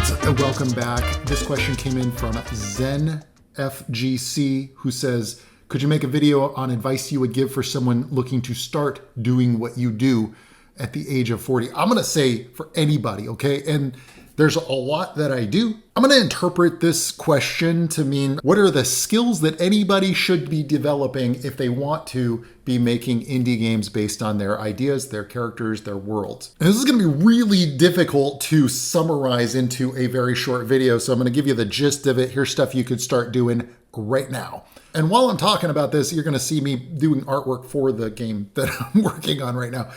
Welcome back. This question came in from ZenFGC, who says, could you make a video on advice you would give for someone looking to start doing what you do at the age of 40? I'm going to say for anybody, okay? And there's a lot that I do. I'm going to interpret this question to mean, what are the skills that anybody should be developing if they want to be making indie games based on their ideas, their characters, their worlds? And this is going to be really difficult to summarize into a very short video, so I'm going to give you the gist of it. Here's stuff you could start doing right now. And while I'm talking about this, you're going to see me doing artwork for the game that I'm working on right now.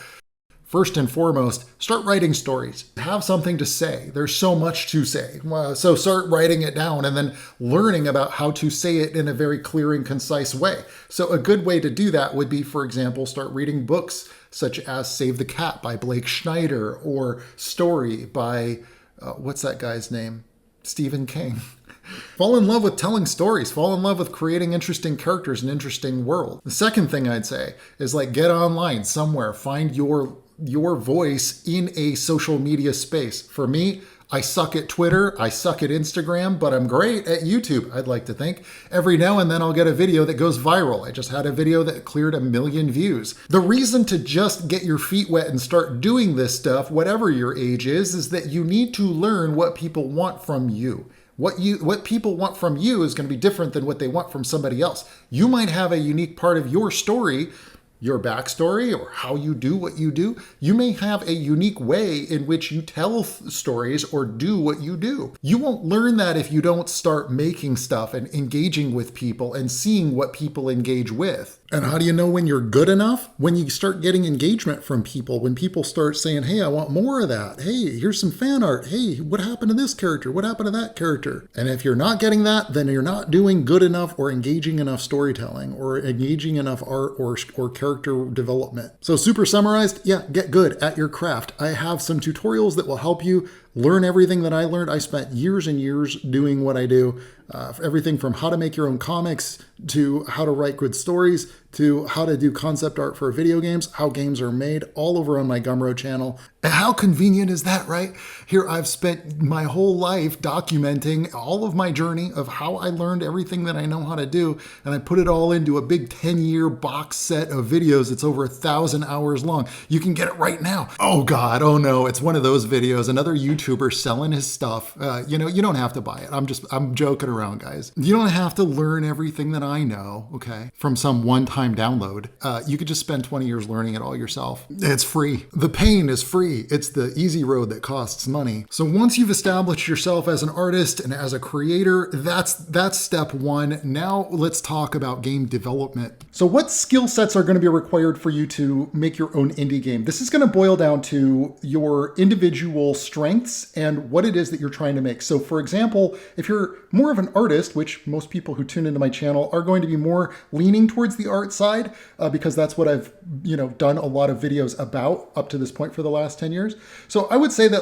First and foremost, start writing stories. Have something to say. There's so much to say. So start writing it down and then learning about how to say it in a very clear and concise way. So a good way to do that would be, for example, start reading books such as Save the Cat by Blake Schneider or Story by, what's that guy's name? Stephen King. Fall in love with telling stories. Fall in love with creating interesting characters and interesting world. The second thing I'd say is get online somewhere. Find your voice in a social media space. For me, I suck at Twitter, I suck at Instagram, but I'm great at YouTube, I'd like to think. Every now and then I'll get a video that goes viral. I just had a video that cleared 1 million views. The reason to just get your feet wet and start doing this stuff, whatever your age is that you need to learn what people want from you. What people want from you is going to be different than what they want from somebody else. You might have a unique part of your story, your backstory, or how you do what you do. You may have a unique way in which you tell stories or do what you do. You won't learn that if you don't start making stuff and engaging with people and seeing what people engage with. And how do you know when you're good enough? When you start getting engagement from people, when people start saying, hey, I want more of that. Hey, here's some fan art. Hey, what happened to this character? What happened to that character? And if you're not getting that, then you're not doing good enough or engaging enough storytelling or engaging enough art or character development. So super summarized, yeah, get good at your craft. I have some tutorials that will help you learn everything that I learned. I spent years and years doing what I do. Everything from how to make your own comics to how to write good stories to how to do concept art for video games, how games are made, all over on my Gumroad channel. And how convenient is that, right? Here I've spent my whole life documenting all of my journey of how I learned everything that I know how to do, and I put it all into a big 10-year box set of videos. It's over 1,000 hours long. You can get it right now. Oh God, oh no, it's one of those videos. Another YouTuber selling his stuff. You don't have to buy it. I'm joking around, guys. You don't have to learn everything that I know, okay, from some one-time download. You could just spend 20 years learning it all yourself. It's free. The pain is free. It's the easy road that costs money. So once you've established yourself as an artist and as a creator, that's step one. Now let's talk about game development. So what skill sets are going to be required for you to make your own indie game? This is going to boil down to your individual strengths and what it is that you're trying to make. So for example, if you're more of an artist, which most people who tune into my channel are going to be more leaning towards the art side, because that's what I've done a lot of videos about up to this point for the last 10 years. So I would say that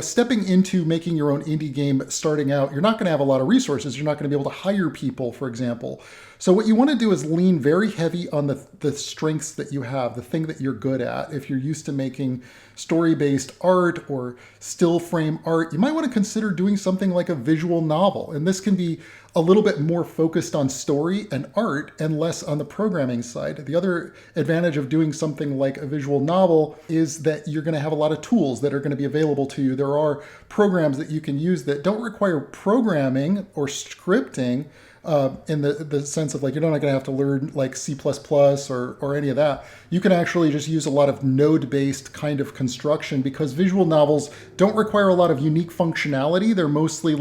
stepping into making your own indie game starting out, you're not going to have a lot of resources. You're not going to be able to hire people, for example. So what you want to do is lean very heavy on the strengths that you have, the thing that you're good at. If you're used to making story-based art or still frame art, you might want to consider doing something like a visual novel. And this can be a little bit more focused on story and art and less on the programming side. The other advantage of doing something like a visual novel is that you're going to have a lot of tools that are going to be available to you. There are programs that you can use that don't require programming or scripting, in the sense of you're not going to have to learn C++ or any of that. You can actually just use a lot of node-based kind of construction because visual novels don't require a lot of unique functionality. They're mostly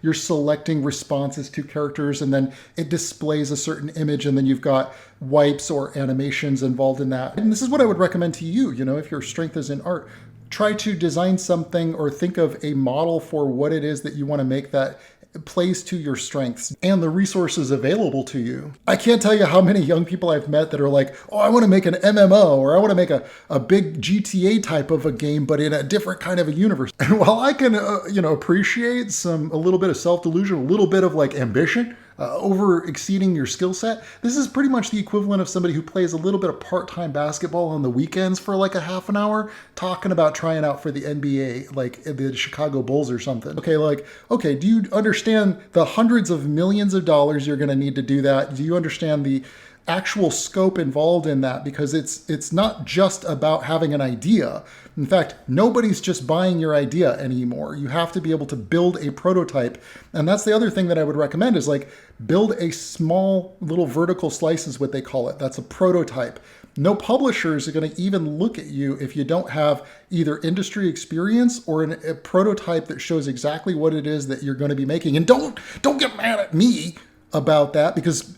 you're selecting responses to characters and then it displays a certain image and then you've got wipes or animations involved in that. And this is what I would recommend to you, if your strength is in art. Try to design something or think of a model for what it is that you want to make that plays to your strengths and the resources available to you. I can't tell you how many young people I've met that are oh, I want to make an MMO or I want to make a big GTA type of a game, but in a different kind of a universe. And while I can, appreciate a little bit of self-delusion, a little bit of ambition, over exceeding your skill set. This is pretty much the equivalent of somebody who plays a little bit of part-time basketball on the weekends for like a half an hour, talking about trying out for the NBA, like the Chicago Bulls or something. Okay, do you understand the hundreds of millions of dollars you're going to need to do that? Do you understand the actual scope involved in that? Because it's not just about having an idea. In fact, nobody's just buying your idea anymore. You have to be able to build a prototype. And that's the other thing that I would recommend is like build a small little vertical slice is what they call it. That's a prototype. No publishers are going to even look at you if you don't have either industry experience or a prototype that shows exactly what it is that you're going to be making. And don't get mad at me about that, because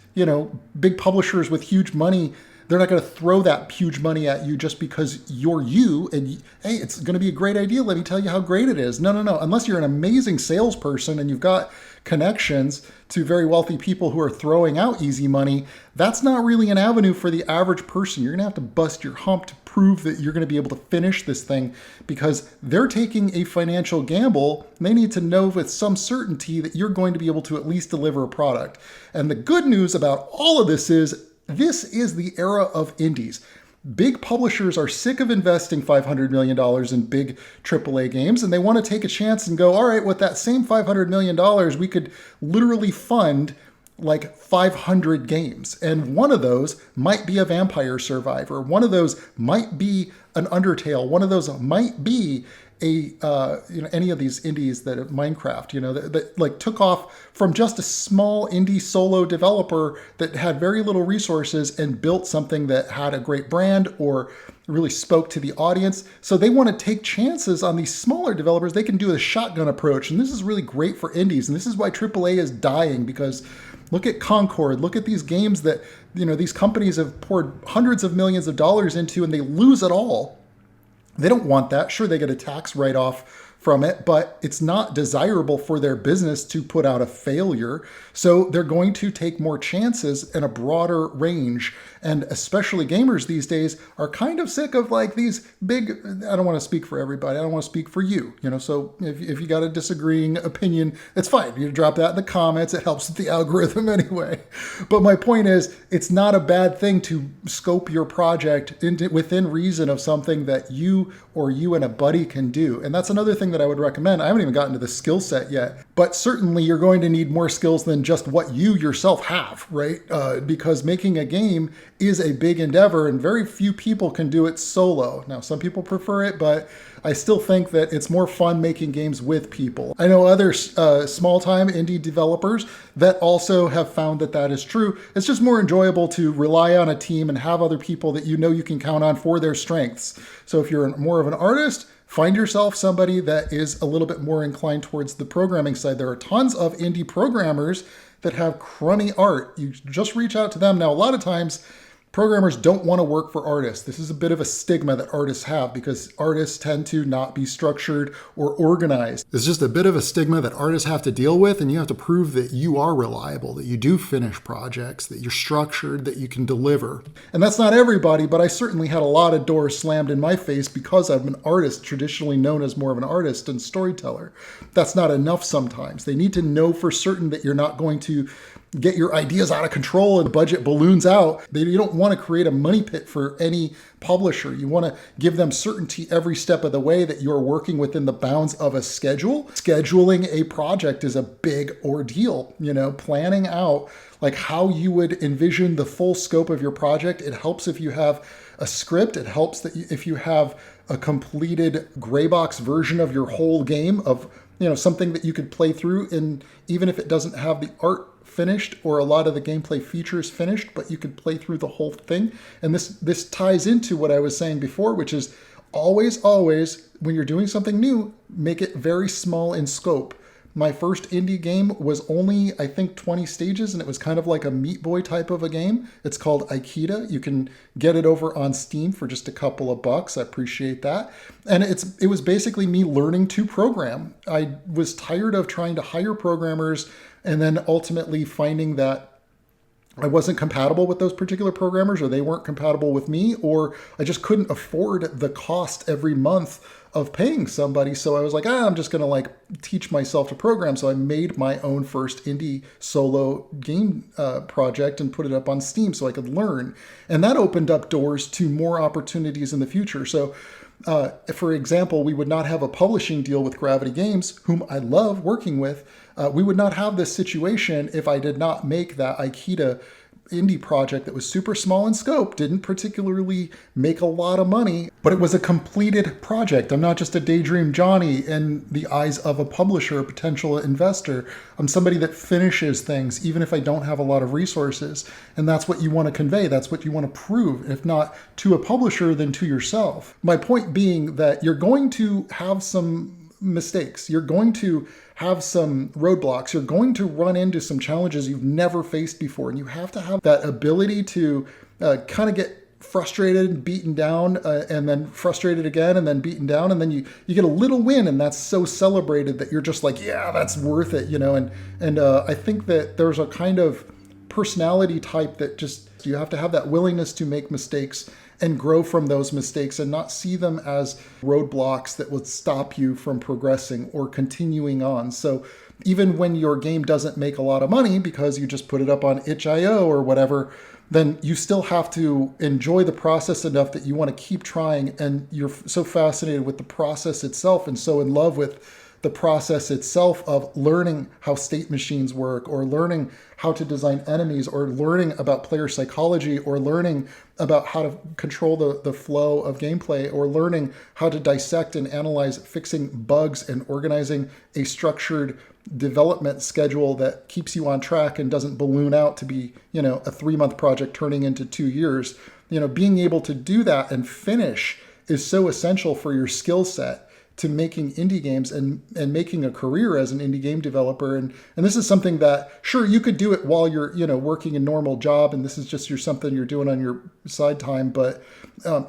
big publishers with huge money, they're not going to throw that huge money at you just because you're you and hey, it's going to be a great idea, let me tell you how great it is. No. Unless you're an amazing salesperson and you've got connections to very wealthy people who are throwing out easy money, that's not really an avenue for the average person. You're going to have to bust your hump to prove that you're going to be able to finish this thing, because they're taking a financial gamble. They need to know with some certainty that you're going to be able to at least deliver a product. And the good news about all of this is the era of indies. Big publishers are sick of investing $500 million in big AAA games, and they want to take a chance and go, all right, with that same $500 million, we could literally fund like 500 games. And one of those might be a Vampire Survivor. One of those might be an Undertale. One of those might be any of these indies that Minecraft, that like took off from just a small indie solo developer that had very little resources and built something that had a great brand or really spoke to the audience. So they want to take chances on these smaller developers. They can do a shotgun approach. And this is really great for indies. And this is why AAA is dying, because look at Concord, look at these games that, these companies have poured hundreds of millions of dollars into and they lose it all. They don't want that. Sure, they get a tax write-off from it, but it's not desirable for their business to put out a failure. So they're going to take more chances in a broader range. And especially gamers these days are kind of sick of like these big, I don't want to speak for everybody. I don't want to speak for you, so if you got a disagreeing opinion, it's fine. You drop that in the comments. It helps with the algorithm anyway. But my point is, it's not a bad thing to scope your project within reason of something that you and a buddy can do. And that's another thing that I would recommend. I haven't even gotten to the skill set yet, but certainly you're going to need more skills than just what you yourself have, right? Because making a game is a big endeavor and very few people can do it solo. Now, some people prefer it, but I still think that it's more fun making games with people. I know other small-time indie developers that also have found that is true. It's just more enjoyable to rely on a team and have other people that you can count on for their strengths. So if you're more of an artist, find yourself somebody that is a little bit more inclined towards the programming side. There are tons of indie programmers that have crummy art. You just reach out to them. Now, a lot of times, programmers don't want to work for artists. This is a bit of a stigma that artists have because artists tend to not be structured or organized. It's just a bit of a stigma that artists have to deal with, and you have to prove that you are reliable, that you do finish projects, that you're structured, that you can deliver. And that's not everybody, but I certainly had a lot of doors slammed in my face because I'm an artist, traditionally known as more of an artist and storyteller. That's not enough sometimes. They need to know for certain that you're not going to get your ideas out of control and the budget balloons out. You don't want to create a money pit for any publisher. You want to give them certainty every step of the way that you're working within the bounds of a schedule. Scheduling a project is a big ordeal, planning out like how you would envision the full scope of your project. It helps if you have a script. It helps that if you have a completed gray box version of your whole game of, something that you could play through, and even if it doesn't have the art finished or a lot of the gameplay features finished, but you could play through the whole thing. And this ties into what I was saying before, which is always, when you're doing something new, make it very small in scope. My first indie game was only, I think, 20 stages, and it was kind of like a Meat Boy type of a game. It's called Aikida. You can get it over on Steam for just a couple of bucks. I appreciate that. And it was basically me learning to program. I was tired of trying to hire programmers and then ultimately finding that I wasn't compatible with those particular programmers, or they weren't compatible with me, or I just couldn't afford the cost every month of paying somebody. So I was like, I'm just going to like teach myself to program. So I made my own first indie solo game project and put it up on Steam so I could learn. And that opened up doors to more opportunities in the future. So for example, we would not have a publishing deal with Gravity Games, whom I love working with. We would not have this situation if I did not make that Aikida indie project that was super small in scope, didn't particularly make a lot of money, but it was a completed project. I'm not just a daydream Johnny in the eyes of a publisher, a potential investor. I'm somebody that finishes things, even if I don't have a lot of resources. And that's what you want to convey. That's what you want to prove, if not to a publisher, then to yourself. My point being that you're going to have some mistakes. You're going to have some roadblocks. You're going to run into some challenges you've never faced before. And you have to have that ability to kind of get frustrated, beaten down, and then frustrated again, and then beaten down. And then you get a little win, and that's so celebrated that you're just like, yeah, that's worth it, you know? And I think that there's a kind of personality type that just, you have to have that willingness to make mistakes and grow from those mistakes and not see them as roadblocks that would stop you from progressing or continuing on. So even when your game doesn't make a lot of money because you just put it up on itch.io or whatever, then you still have to enjoy the process enough that you want to keep trying, and you're so fascinated with the process itself and so in love with the process itself of learning how state machines work, or learning how to design enemies, or learning about player psychology, or learning about how to control the flow of gameplay, or learning how to dissect and analyze fixing bugs and organizing a structured development schedule that keeps you on track and doesn't balloon out to be, you know, a 3-month project turning into 2 years. You know, being able to do that and finish is so essential for your skill set to making indie games and making a career as an indie game developer. And this is something that, sure, you could do it while you're, you know, working a normal job, and this is just something you're doing on your side time, but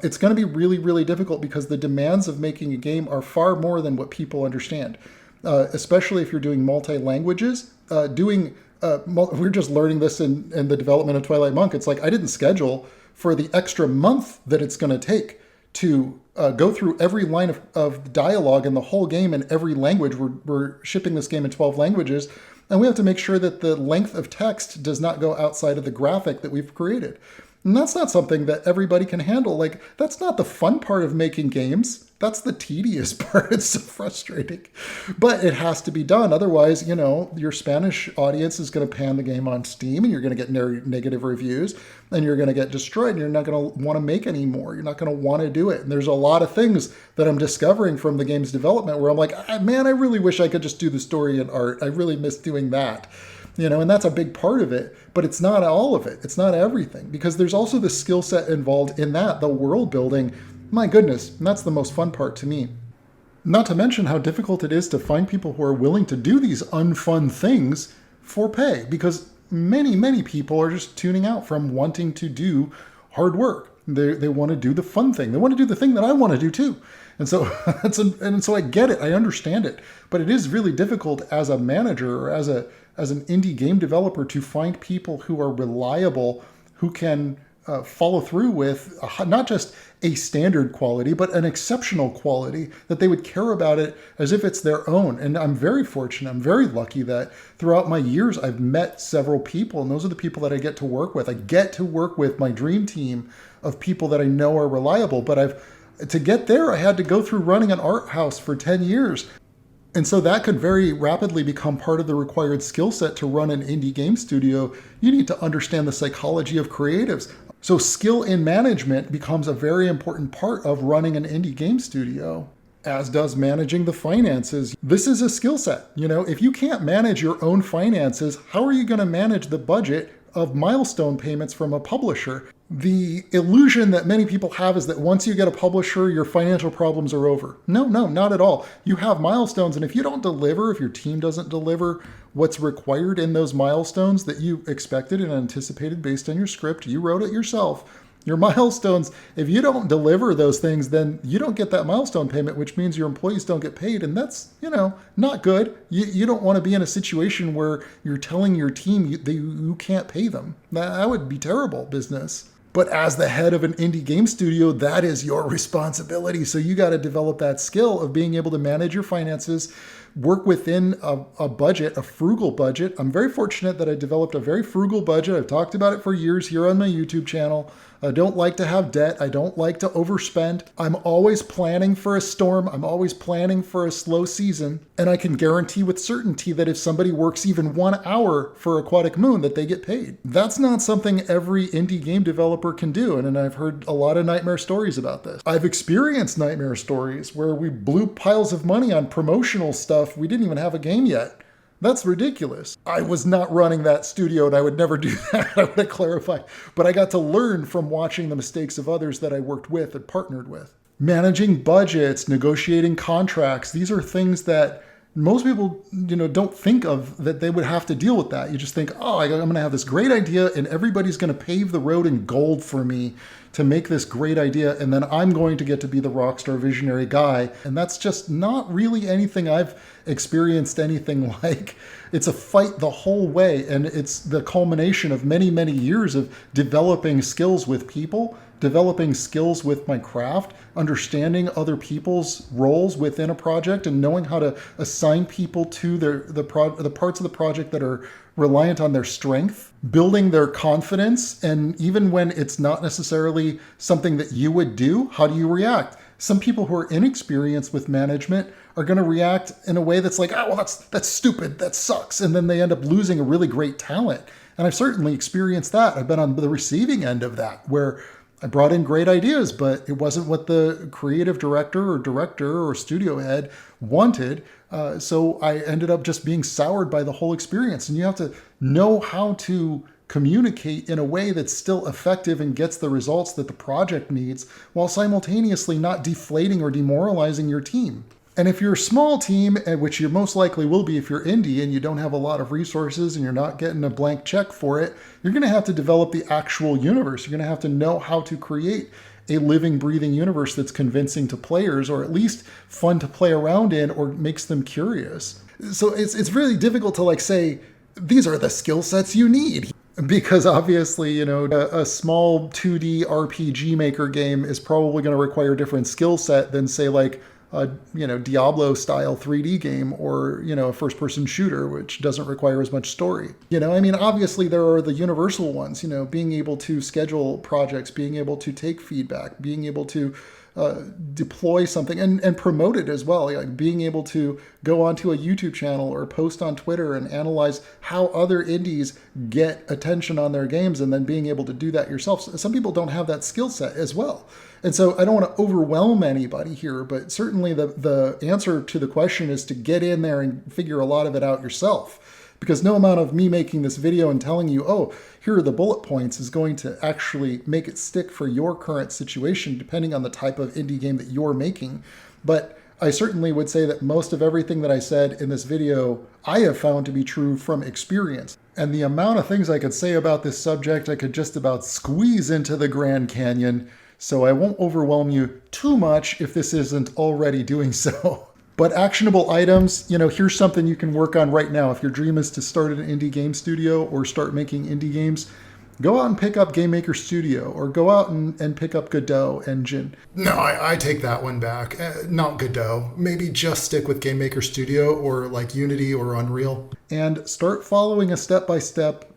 it's going to be really, really difficult because the demands of making a game are far more than what people understand, especially if you're doing multi-languages. We're just learning this in the development of Twilight Monk. It's like, I didn't schedule for the extra month that it's going to take to go through every line of dialogue in the whole game in every language. We're shipping this game in 12 languages, and we have to make sure that the length of text does not go outside of the graphic that we've created. And that's not something that everybody can handle. Like, that's not the fun part of making games. That's the tedious part. It's so frustrating. But it has to be done. Otherwise, you know, your Spanish audience is going to pan the game on Steam, and you're going to get negative reviews, and you're going to get destroyed, and you're not going to want to make any more. You're not going to want to do it. And there's a lot of things that I'm discovering from the game's development where I'm like, man, I really wish I could just do the story and art. I really miss doing that. You know, and that's a big part of it, but it's not all of it. It's not everything, because there's also the skill set involved in that, the world building. My goodness, and that's the most fun part to me. Not to mention how difficult it is to find people who are willing to do these unfun things for pay, because many, many people are just tuning out from wanting to do hard work. They want to do the fun thing. They want to do the thing that I want to do too. And so so I get it. I understand it. But it is really difficult as a manager or as an indie game developer to find people who are reliable, who can follow through with not just a standard quality, but an exceptional quality, that they would care about it as if it's their own. And I'm very fortunate. I'm very lucky that throughout my years, I've met several people, and those are the people that I get to work with. I get to work with my dream team of people that I know are reliable, but to get there, I had to go through running an art house for 10 years. And so that could very rapidly become part of the required skill set to run an indie game studio. You need to understand the psychology of creatives. So skill in management becomes a very important part of running an indie game studio, as does managing the finances. This is a skill set. You know, if you can't manage your own finances, how are you going to manage the budget of milestone payments from a publisher? The illusion that many people have is that once you get a publisher, your financial problems are over. No, not at all. You have milestones, and if you don't deliver, if your team doesn't deliver what's required in those milestones that you expected and anticipated based on your script, you wrote it yourself, Your milestones, if you don't deliver those things, then you don't get that milestone payment, which means your employees don't get paid. And that's, not good. You don't want to be in a situation where you're telling your team you can't pay them. That would be terrible business. But as the head of an indie game studio, that is your responsibility. So you got to develop that skill of being able to manage your finances, work within a budget, a frugal budget. I'm very fortunate that I developed a very frugal budget. I've talked about it for years here on my YouTube channel. I don't like to have debt. I don't like to overspend. I'm always planning for a storm. I'm always planning for a slow season. And I can guarantee with certainty that if somebody works even 1 hour for Aquatic Moon, that they get paid. That's not something every indie game developer can do. And I've heard a lot of nightmare stories about this. I've experienced nightmare stories where we blew piles of money on promotional stuff. We didn't even have a game yet. That's ridiculous. I was not running that studio and I would never do that. I want to clarify. But I got to learn from watching the mistakes of others that I worked with and partnered with. Managing budgets, negotiating contracts, these are things that most people, don't think of that they would have to deal with that. You just think, I'm going to have this great idea and everybody's going to pave the road in gold for me to make this great idea. And then I'm going to get to be the rockstar visionary guy. And that's just not really anything I've experienced anything like. It's a fight the whole way. And it's the culmination of many, many years of developing skills with people, developing skills with my craft, understanding other people's roles within a project and knowing how to assign people to the parts of the project that are reliant on their strength, building their confidence. And even when it's not necessarily something that you would do, how do you react? Some people who are inexperienced with management are going to react in a way that's like, that's stupid, that sucks. And then they end up losing a really great talent. And I've certainly experienced that. I've been on the receiving end of that, where I brought in great ideas, but it wasn't what the creative director or studio head wanted. So I ended up just being soured by the whole experience. And you have to know how to communicate in a way that's still effective and gets the results that the project needs while simultaneously not deflating or demoralizing your team. And if you're a small team, which you most likely will be if you're indie and you don't have a lot of resources and you're not getting a blank check for it, you're going to have to develop the actual universe. You're going to have to know how to create a living, breathing universe that's convincing to players, or at least fun to play around in, or makes them curious. So it's really difficult to say, these are the skill sets you need. Because obviously, a small 2D RPG maker game is probably going to require a different skill set than, say, a Diablo style 3D game, or, a first person shooter, which doesn't require as much story. Obviously there are the universal ones, being able to schedule projects, being able to take feedback, being able to deploy something and promote it as well. Like being able to go onto a YouTube channel or post on Twitter and analyze how other indies get attention on their games, and then being able to do that yourself. Some people don't have that skill set as well. And so I don't want to overwhelm anybody here, but certainly the answer to the question is to get in there and figure a lot of it out yourself. Because no amount of me making this video and telling you, here are the bullet points, is going to actually make it stick for your current situation, depending on the type of indie game that you're making. But I certainly would say that most of everything that I said in this video, I have found to be true from experience. And the amount of things I could say about this subject, I could just about squeeze into the Grand Canyon. So I won't overwhelm you too much if this isn't already doing so. But actionable items, here's something you can work on right now. If your dream is to start an indie game studio or start making indie games, go out and pick up Game Maker Studio, or go out and pick up Godot Engine. No, I take that one back. Not Godot. Maybe just stick with Game Maker Studio or like Unity or Unreal. And start following a step-by-step,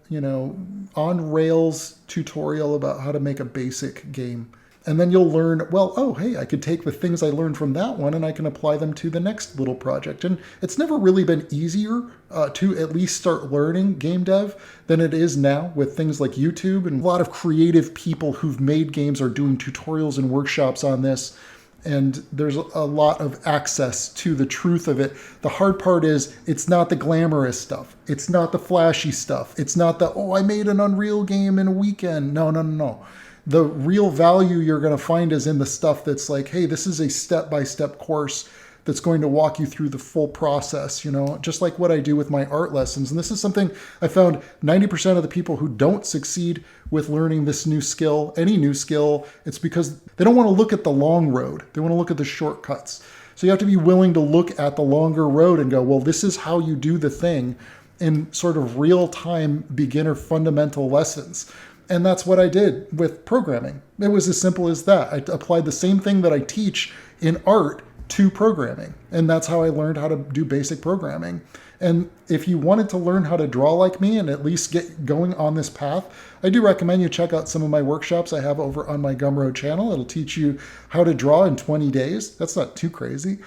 on Rails tutorial about how to make a basic game. And then you'll learn, I could take the things I learned from that one and I can apply them to the next little project. And it's never really been easier to at least start learning game dev than it is now with things like YouTube. And a lot of creative people who've made games are doing tutorials and workshops on this. And there's a lot of access to the truth of it. The hard part is it's not the glamorous stuff. It's not the flashy stuff. It's not the, I made an Unreal game in a weekend. No. The real value you're going to find is in the stuff that's like, hey, this is a step-by-step course that's going to walk you through the full process, just like what I do with my art lessons. And this is something I found 90% of the people who don't succeed with learning this new skill, any new skill, it's because they don't want to look at the long road. They want to look at the shortcuts. So you have to be willing to look at the longer road and go, well, this is how you do the thing in sort of real-time beginner fundamental lessons. And that's what I did with programming. It was as simple as that. I applied the same thing that I teach in art to programming. And that's how I learned how to do basic programming. And if you wanted to learn how to draw like me and at least get going on this path, I do recommend you check out some of my workshops I have over on my Gumroad channel. It'll teach you how to draw in 20 days. That's not too crazy.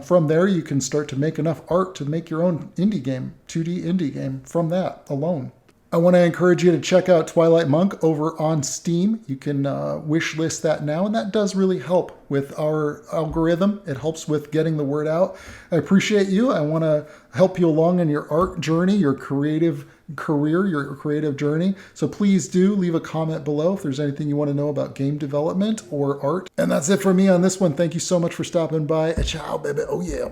From there, you can start to make enough art to make your own indie game, 2D indie game from that alone. I want to encourage you to check out Twilight Monk over on Steam. You can wish list that now, and that does really help with our algorithm. It helps with getting the word out. I appreciate you. I want to help you along in your art journey, your creative career, your creative journey. So please do leave a comment below if there's anything you want to know about game development or art. And that's it for me on this one. Thank you so much for stopping by. Ciao, baby. Oh, yeah.